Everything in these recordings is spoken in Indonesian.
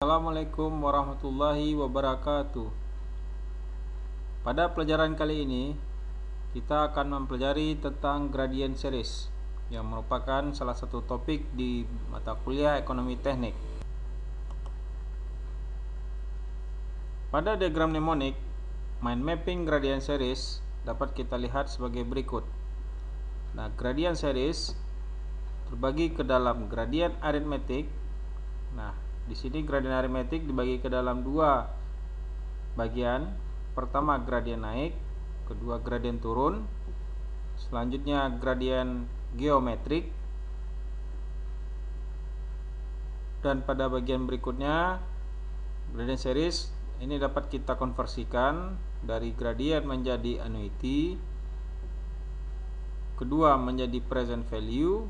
Assalamualaikum warahmatullahi wabarakatuh. Pada pelajaran kali ini kita akan mempelajari tentang gradient series yang merupakan salah satu topik di mata kuliah ekonomi teknik. Pada diagram mnemonik, mind mapping gradient series dapat kita lihat sebagai berikut. Nah, gradient series terbagi ke dalam gradient aritmetik. Nah, di sini gradient aritmetik dibagi ke dalam dua bagian. Pertama gradient naik, kedua gradient turun, selanjutnya gradient geometrik, dan pada bagian berikutnya gradient series ini dapat kita konversikan dari gradient menjadi annuity, kedua menjadi present value,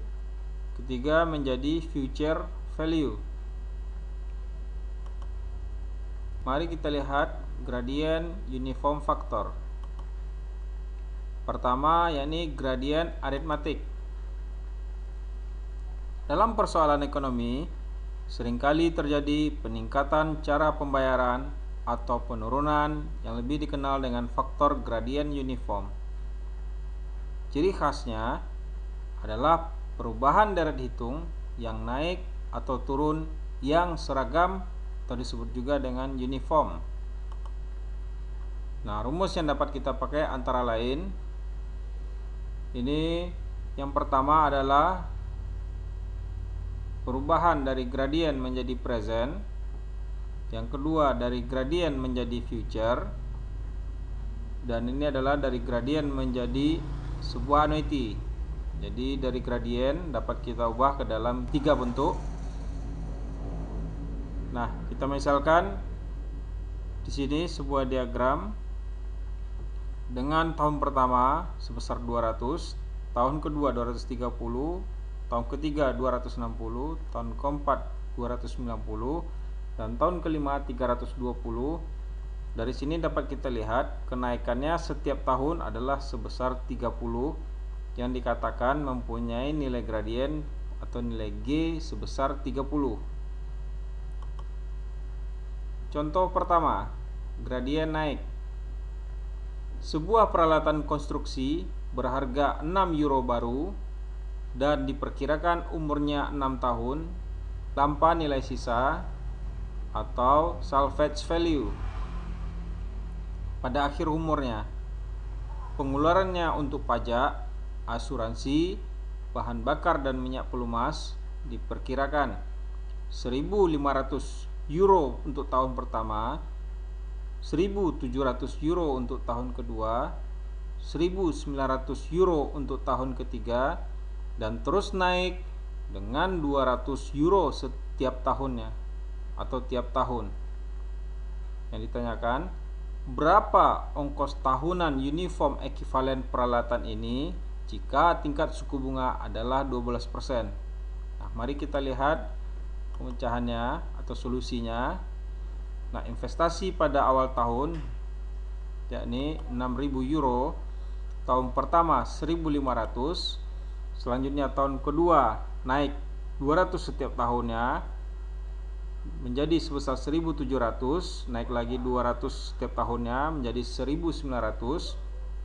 ketiga menjadi future value. Mari kita lihat gradient uniform factor. Pertama yakni gradient aritmatik. Dalam persoalan ekonomi seringkali terjadi peningkatan cara pembayaran atau penurunan yang lebih dikenal dengan faktor gradient uniform. Ciri khasnya adalah perubahan deret hitung yang naik atau turun yang seragam atau disebut juga dengan uniform. Nah, rumus yang dapat kita pakai antara lain ini, yang pertama adalah perubahan dari gradient menjadi present, yang kedua dari gradient menjadi future, dan ini adalah dari gradient menjadi sebuah annuity. Jadi dari gradient dapat kita ubah ke dalam tiga bentuk. Nah, kita misalkan di sini sebuah diagram dengan tahun pertama sebesar 200, tahun kedua 230, tahun ketiga 260, tahun keempat 290, dan tahun kelima 320. Dari sini dapat kita lihat kenaikannya setiap tahun adalah sebesar 30 yang dikatakan mempunyai nilai gradient atau nilai G sebesar 30. Contoh pertama, gradient naik. Sebuah peralatan konstruksi berharga 6 euro baru dan diperkirakan umurnya 6 tahun tanpa nilai sisa atau salvage value pada akhir umurnya. Pengeluarannya untuk pajak, asuransi, bahan bakar dan minyak pelumas diperkirakan 1.500 euro untuk tahun pertama, 1.700 euro untuk tahun kedua, 1.900 euro untuk tahun ketiga, dan terus naik dengan 200 euro setiap tahunnya atau tiap tahun. Yang ditanyakan, berapa ongkos tahunan uniform ekuivalen peralatan ini jika tingkat suku bunga adalah 12%. Nah, mari kita lihat pemecahannya atau solusinya. Nah, investasi pada awal tahun yakni 6.000 euro, tahun pertama 1.500, selanjutnya tahun kedua naik 200 setiap tahunnya menjadi sebesar 1.700, naik lagi 200 setiap tahunnya menjadi 1.900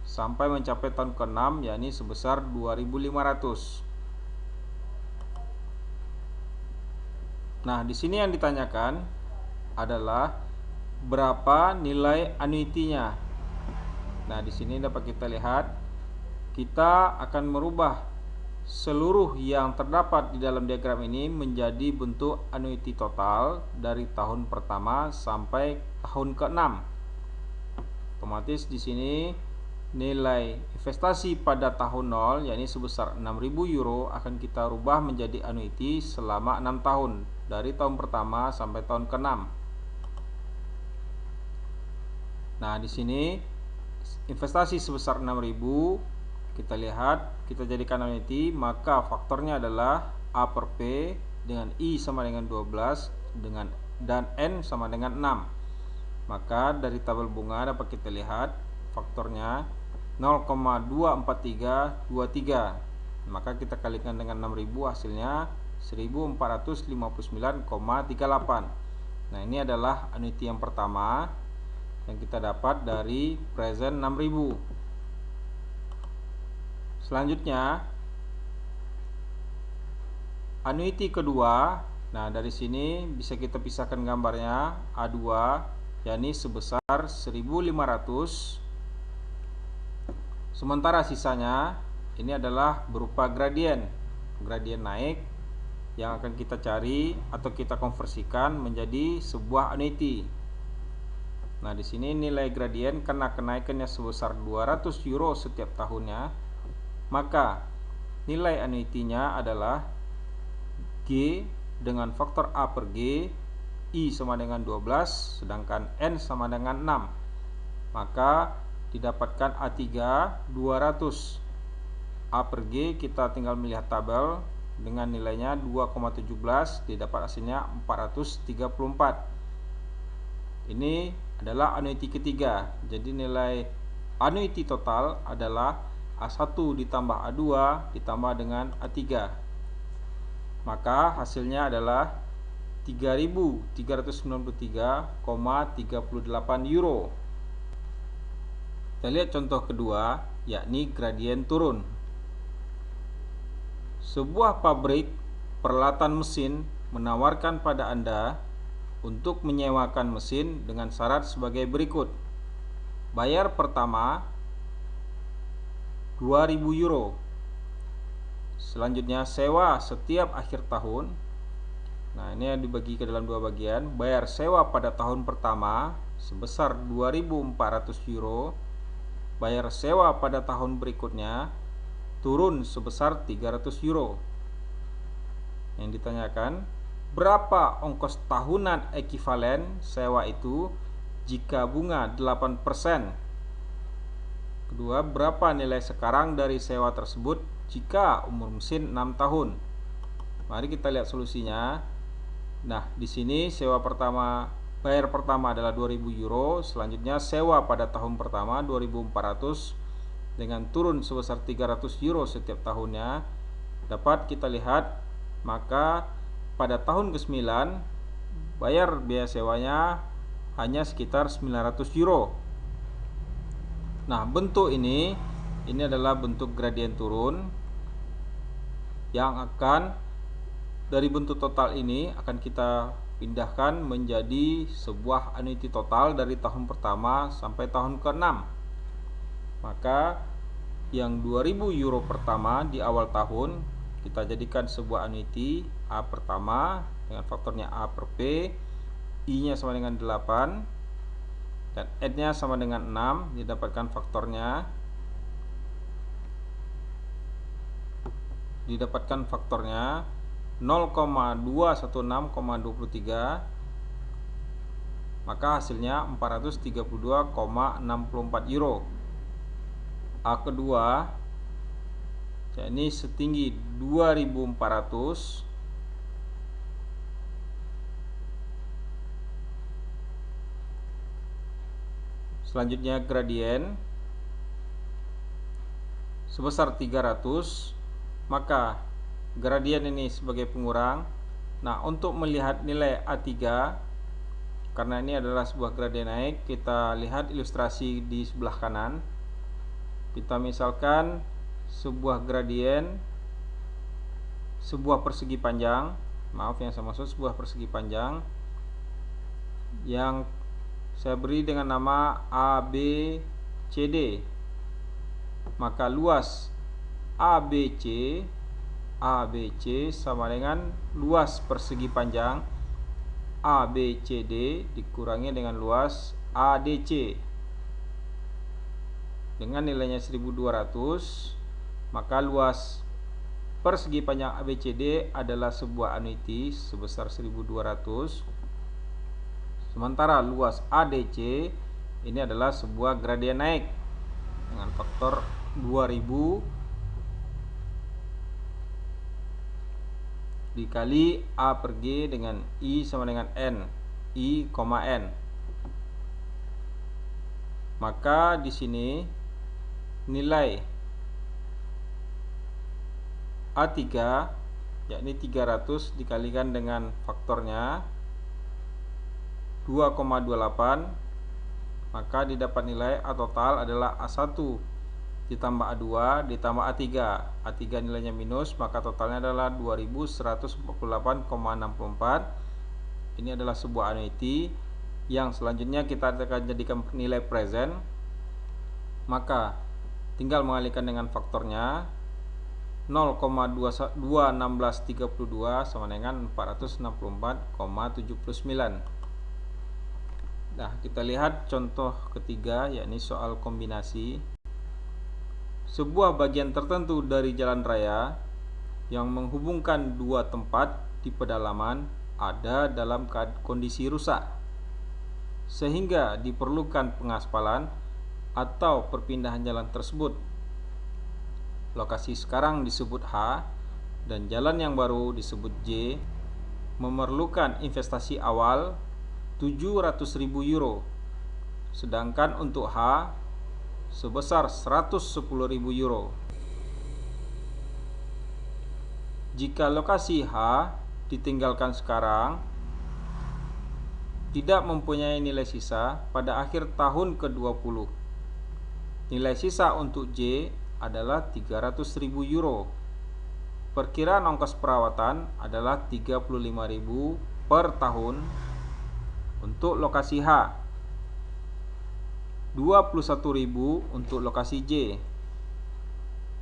sampai mencapai tahun ke-6 yakni sebesar 2.500. Nah, di sini yang ditanyakan adalah berapa nilai annuity-nya. Nah, di sini dapat kita lihat kita akan merubah seluruh yang terdapat di dalam diagram ini menjadi bentuk annuity total dari tahun pertama sampai tahun ke-6. Otomatis di sini nilai investasi pada tahun 0 yakni sebesar 6.000 euro akan kita rubah menjadi annuity selama 6 tahun dari tahun pertama sampai tahun ke-6. Nah, di sini investasi sebesar 6.000 kita lihat, kita jadikan annuity, maka faktornya adalah A per P dengan I sama dengan 12 dan N sama dengan 6. Maka dari tabel bunga dapat kita lihat faktornya 0,24323. Maka kita kalikan dengan 6.000 hasilnya 1459,38. Nah, ini adalah annuity yang pertama yang kita dapat dari present 6.000. Selanjutnya annuity kedua. Nah, dari sini bisa kita pisahkan gambarnya A2, yakni sebesar 1.500. Sementara sisanya ini adalah berupa gradien naik yang akan kita cari atau kita konversikan menjadi sebuah annuity. Nah, di sini nilai gradien karena kenaikannya sebesar 200 euro setiap tahunnya, maka nilai annuity-nya adalah G dengan faktor A per G, I sama dengan 12, sedangkan N sama dengan 6. Maka didapatkan A3 200. A per G kita tinggal melihat tabel dengan nilainya 2,17, didapat hasilnya 434. Ini adalah annuity ketiga. Jadi nilai annuity total adalah A1 ditambah A2 ditambah dengan A3. Maka hasilnya adalah 3.393,38 euro. Kita lihat contoh kedua, yakni gradien turun. Sebuah pabrik peralatan mesin menawarkan pada Anda untuk menyewakan mesin dengan syarat sebagai berikut. Bayar pertama 2.000 euro. Selanjutnya sewa setiap akhir tahun. Nah, ini dibagi ke dalam dua bagian. Bayar sewa pada tahun pertama sebesar 2.400 euro. Bayar sewa pada tahun berikutnya turun sebesar 300 euro. Yang ditanyakan, berapa ongkos tahunan ekivalen sewa itu jika bunga 8%? Kedua, berapa nilai sekarang dari sewa tersebut jika umur mesin 6 tahun? Mari kita lihat solusinya. Nah, di sini bayar pertama adalah 2.000 euro, selanjutnya sewa pada tahun pertama 2.400 dengan turun sebesar 300 euro setiap tahunnya. Dapat kita lihat, maka pada tahun ke-9 bayar biaya sewanya hanya sekitar 900 euro. Nah, bentuk ini adalah bentuk gradien turun yang akan dari bentuk total ini akan kita pindahkan menjadi sebuah annuity total dari tahun pertama sampai tahun ke-6. Maka yang 2.000 euro pertama di awal tahun kita jadikan sebuah annuity A pertama dengan faktornya A per P, I-nya sama dengan 8 dan N-nya sama dengan 6, didapatkan faktornya 0,216,23, maka hasilnya 432,64 euro. A kedua, yakni setinggi 2.400. Selanjutnya gradien sebesar 300, maka gradien ini sebagai pengurang. Nah, untuk melihat nilai A3, karena ini adalah sebuah gradien naik, kita lihat ilustrasi di sebelah kanan. Kita misalkan sebuah gradien, sebuah persegi panjang, maaf yang saya maksud sebuah persegi panjang yang saya beri dengan nama ABCD. Maka luas ABC sama dengan luas persegi panjang ABCD dikurangi dengan luas ADC. Dengan nilainya 1.200, maka luas persegi panjang ABCD adalah sebuah annuity sebesar 1.200. Sementara luas ADC ini adalah sebuah gradien naik dengan faktor 2.000 dikali A per G dengan I sama dengan N, I, N. Maka di sini nilai A3 yakni 300 dikalikan dengan faktornya 2,28, maka didapat nilai A total adalah A1 ditambah A2 ditambah A3. A3 nilainya minus, maka totalnya adalah 2148,64. Ini adalah sebuah annuity yang selanjutnya kita akan jadikan nilai present. Maka tinggal mengalihkan dengan faktornya. 0,21632 sama dengan 464,79. Nah, kita lihat contoh ketiga, yakni soal kombinasi. Sebuah bagian tertentu dari jalan raya yang menghubungkan dua tempat di pedalaman ada dalam kondisi rusak, sehingga diperlukan pengaspalan atau perpindahan jalan tersebut. Lokasi sekarang disebut H dan jalan yang baru disebut J, memerlukan investasi awal 700.000 euro, sedangkan untuk H sebesar 110.000 euro. Jika lokasi H ditinggalkan sekarang tidak mempunyai nilai sisa pada akhir tahun ke-20, nilai sisa untuk J adalah 300.000 euro. Perkiraan ongkos perawatan adalah 35.000 per tahun untuk lokasi H, 21.000 untuk lokasi J.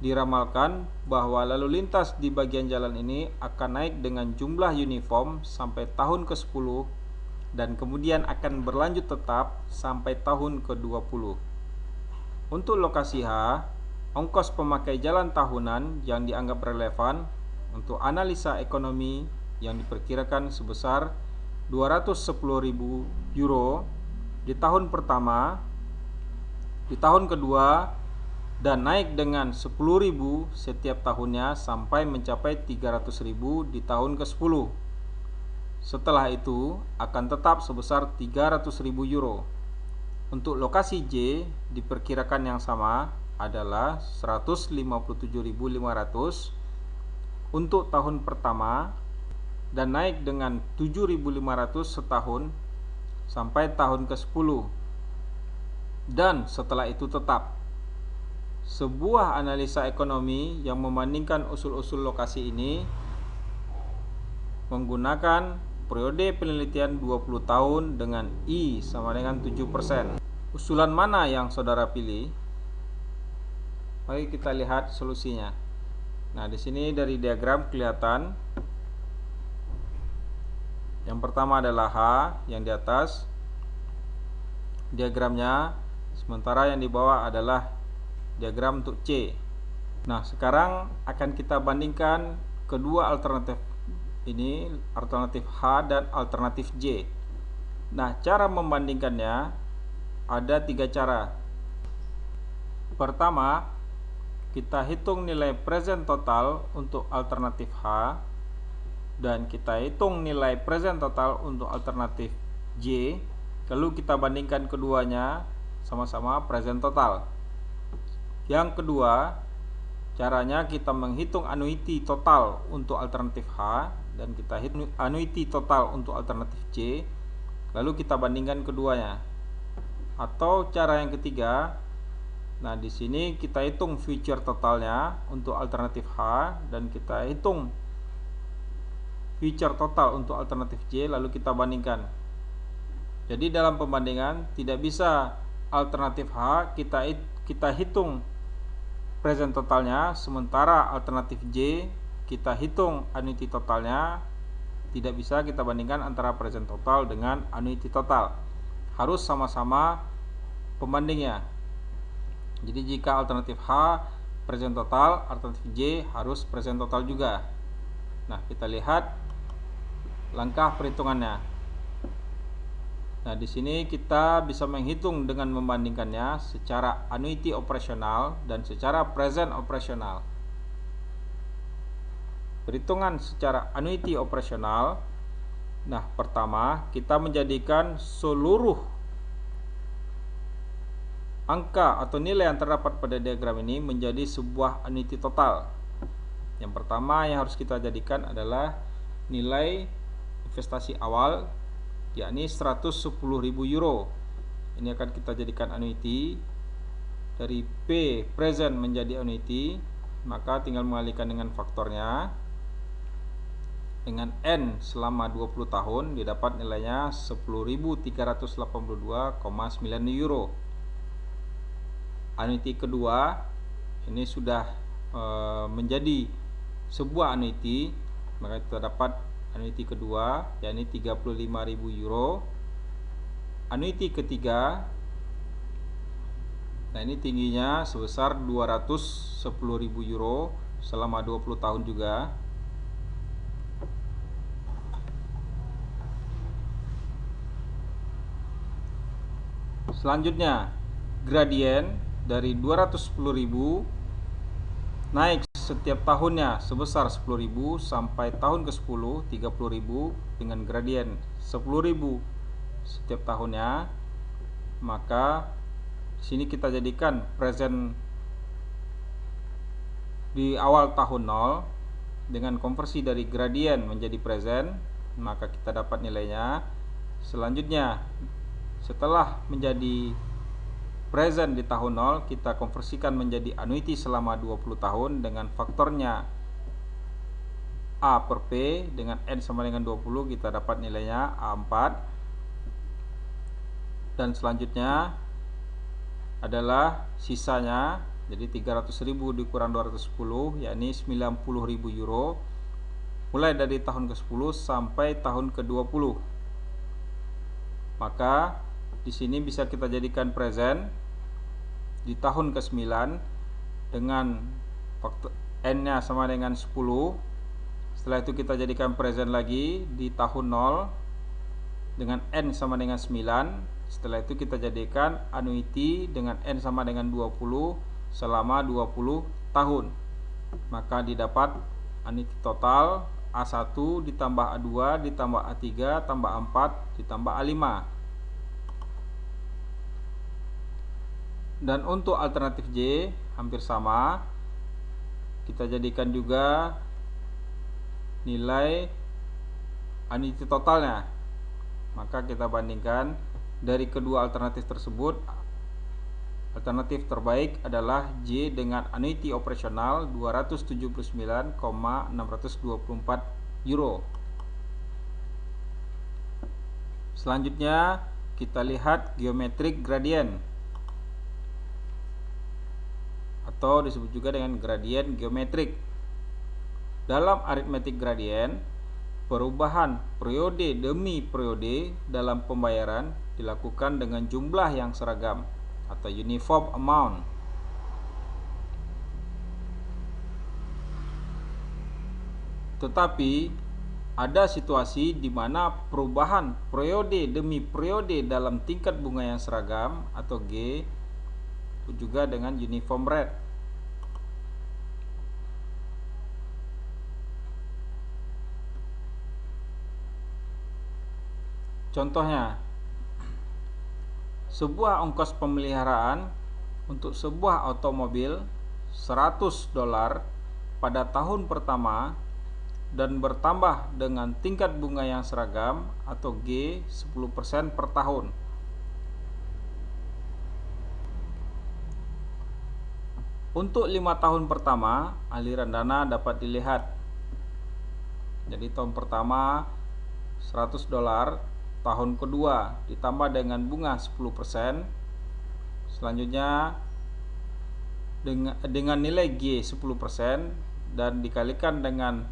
Diramalkan bahwa lalu lintas di bagian jalan ini akan naik dengan jumlah uniform sampai tahun ke-10 dan kemudian akan berlanjut tetap sampai tahun ke-20. Untuk lokasi H, ongkos pemakai jalan tahunan yang dianggap relevan untuk analisa ekonomi yang diperkirakan sebesar 210.000 euro di tahun pertama, di tahun kedua, dan naik dengan 10.000 setiap tahunnya sampai mencapai 300.000 di tahun ke-10. Setelah itu akan tetap sebesar 300.000 euro. Untuk lokasi J diperkirakan yang sama adalah 157.500 untuk tahun pertama dan naik dengan 7.500 setahun sampai tahun ke-10, dan setelah itu tetap. Sebuah analisa ekonomi yang membandingkan usul-usul lokasi ini menggunakan periode penelitian 20 tahun dengan I sama dengan 7%. Usulan mana yang saudara pilih? Mari kita lihat solusinya. Nah, di sini dari diagram kelihatan yang pertama adalah H yang di atas diagramnya, sementara yang di bawah adalah diagram untuk C. Nah, sekarang akan kita bandingkan kedua alternatif ini, alternatif H dan alternatif J. Nah, cara membandingkannya ada 3 cara. Pertama, kita hitung nilai present total untuk alternatif H dan kita hitung nilai present total untuk alternatif J, lalu kita bandingkan keduanya sama-sama present total. Yang kedua, caranya kita menghitung annuity total untuk alternatif H dan kita hitung annuity total untuk alternatif J, lalu kita bandingkan keduanya. Atau cara yang ketiga, nah di sini kita hitung future totalnya untuk alternatif H dan kita hitung future total untuk alternatif J, lalu kita bandingkan. Jadi dalam pembandingan tidak bisa alternatif H kita hitung present totalnya, sementara alternatif J kita hitung annuity totalnya. Tidak bisa kita bandingkan antara present total dengan annuity total. Harus sama-sama pembandingnya. Jadi jika alternatif H present total, alternatif J harus present total juga. Nah, kita lihat langkah perhitungannya. Nah, di sini kita bisa menghitung dengan membandingkannya secara annuity operasional dan secara present operasional. Perhitungan secara annuity operasional. Nah, pertama kita menjadikan seluruh angka atau nilai yang terdapat pada diagram ini menjadi sebuah annuity total. Yang pertama yang harus kita jadikan adalah nilai investasi awal yakni 110.000 euro. Ini akan kita jadikan annuity. Dari P present menjadi annuity, maka tinggal mengalihkan dengan faktornya. Dengan N selama 20 tahun didapat nilainya 10.382,9 euro. Annuity kedua ini sudah menjadi sebuah annuity, maka kita dapat annuity kedua yakni 35.000 euro. Annuity ketiga, nah ini tingginya sebesar 210.000 euro selama 20 tahun juga. Selanjutnya gradien dari 210.000 naik setiap tahunnya sebesar 10.000 sampai tahun ke-10 30.000 dengan gradien 10.000 setiap tahunnya. Maka sini kita jadikan present di awal tahun 0 dengan konversi dari gradien menjadi present, maka kita dapat nilainya. Selanjutnya setelah menjadi present di tahun 0, kita konversikan menjadi annuity selama 20 tahun dengan faktornya A per P dengan N sama dengan 20, kita dapat nilainya A4. Dan selanjutnya adalah sisanya, jadi 300.000 dikurang 210 yakni 90.000 euro mulai dari tahun ke-10 sampai tahun ke-20. Maka di sini bisa kita jadikan present di tahun ke-9 dengan faktor N-nya sama dengan 10. Setelah itu kita jadikan present lagi di tahun 0 dengan N sama dengan 9. Setelah itu kita jadikan annuity dengan N sama dengan 20 selama 20 tahun. Maka didapat annuity total A1 ditambah A2 ditambah A3 tambah A4 ditambah A5. Dan untuk alternatif J hampir sama, kita jadikan juga nilai annuity totalnya. Maka kita bandingkan dari kedua alternatif tersebut, alternatif terbaik adalah J dengan annuity operasional 279,624 euro. Selanjutnya kita lihat geometric gradient atau disebut juga dengan gradien geometrik. Dalam arithmetic gradient, perubahan periode demi periode dalam pembayaran dilakukan dengan jumlah yang seragam atau uniform amount. Tetapi ada situasi di mana perubahan periode demi periode dalam tingkat bunga yang seragam atau G juga dengan uniform rate. Contohnya, sebuah ongkos pemeliharaan untuk sebuah otomobil $100 pada tahun pertama dan bertambah dengan tingkat bunga yang seragam atau G 10% per tahun. Untuk 5 tahun pertama, aliran dana dapat dilihat. Jadi tahun pertama $100, tahun kedua ditambah dengan bunga 10%, selanjutnya dengan nilai G 10% dan dikalikan dengan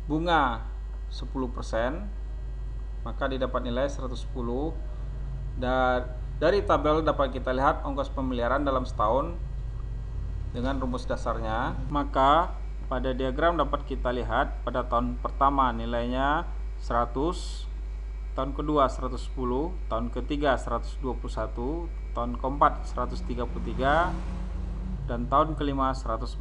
bunga 10%, maka didapat nilai 110. Dan dari tabel dapat kita lihat ongkos pemeliharaan dalam setahun dengan rumus dasarnya. Maka pada diagram dapat kita lihat pada tahun pertama nilainya 100, tahun kedua 110, tahun ketiga 121, tahun keempat 133, dan tahun kelima 156,41.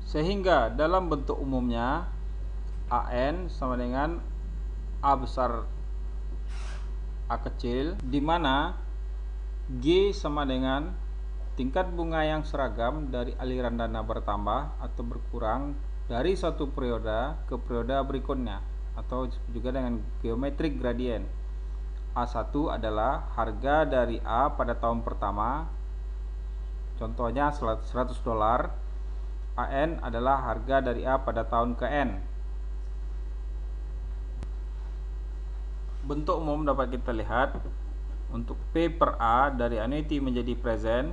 Sehingga dalam bentuk umumnya AN sama dengan A besar A kecil, di mana G sama dengan tingkat bunga yang seragam dari aliran dana bertambah atau berkurang dari satu periode ke periode berikutnya. atau juga dengan geometric gradient. A1 adalah harga dari A pada tahun pertama, contohnya $100. AN adalah harga dari A pada tahun ke N. Bentuk umum dapat kita lihat untuk P per A dari annuity menjadi present.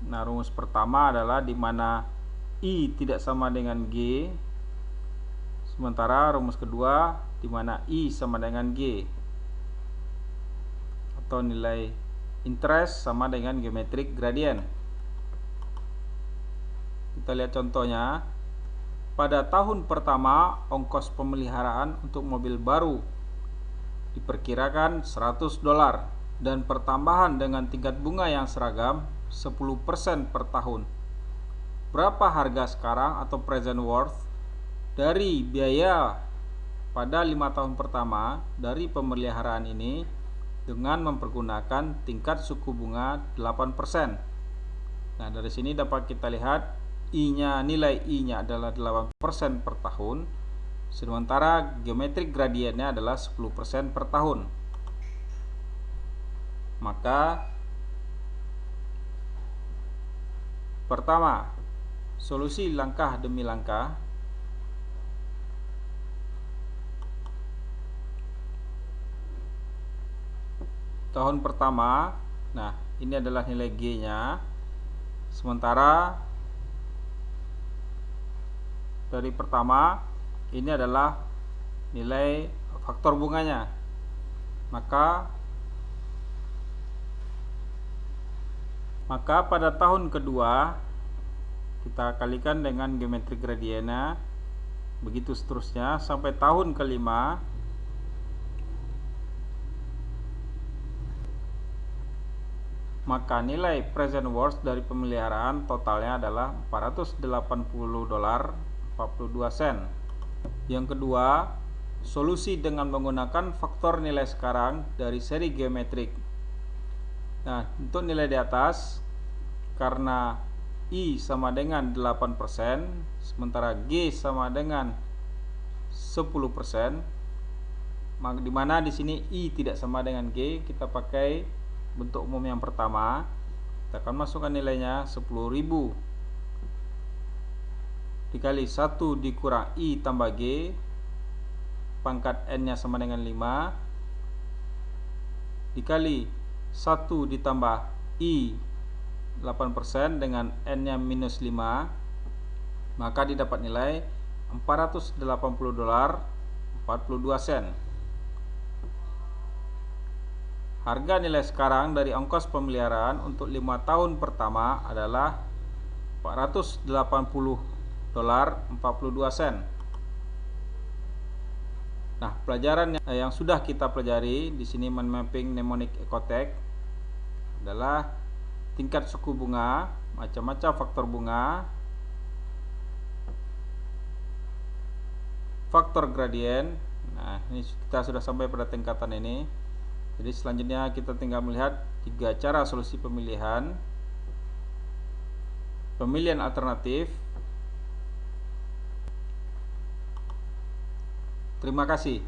Nah, rumus pertama adalah di mana I tidak sama dengan G, sementara rumus kedua di mana I sama dengan G, atau nilai interest sama dengan geometric gradient. Kita lihat contohnya. Pada tahun pertama, ongkos pemeliharaan untuk mobil baru diperkirakan $100 dan pertambahan dengan tingkat bunga yang seragam 10% per tahun. Berapa harga sekarang atau present worth dari biaya pada 5 tahun pertama dari pemeliharaan ini dengan mempergunakan tingkat suku bunga 8%. Nah, dari sini dapat kita lihat nilai I-nya adalah 8% per tahun, sementara geometric gradientnya adalah 10% per tahun. Maka pertama, solusi langkah demi langkah. Tahun pertama, nah ini adalah nilai G-nya, sementara dari pertama ini adalah nilai faktor bunganya. Maka pada tahun kedua kita kalikan dengan geometric gradientnya, begitu seterusnya sampai tahun kelima. Maka nilai present worth dari pemeliharaan totalnya adalah $480.42. Yang kedua, solusi dengan menggunakan faktor nilai sekarang dari seri geometrik. Nah, untuk nilai di atas, karena I sama dengan 8%, sementara G sama dengan 10%, di mana di sini I tidak sama dengan G, kita pakai bentuk umum yang pertama. Kita akan masukkan nilainya 10.000 dikali 1 dikurang I tambah G, pangkat N nya sama dengan 5, dikali 1 ditambah I 8% dengan N nya minus 5, maka didapat nilai $480.42. Harga nilai sekarang dari ongkos pemeliharaan untuk 5 tahun pertama adalah $480.42. Nah, pelajaran yang sudah kita pelajari di sini mapping mnemonic Ecotech adalah tingkat suku bunga, macam-macam faktor bunga, faktor gradient. Nah, ini kita sudah sampai pada tingkatan ini. Jadi selanjutnya kita tinggal melihat 3 cara solusi pemilihan alternatif. Terima kasih.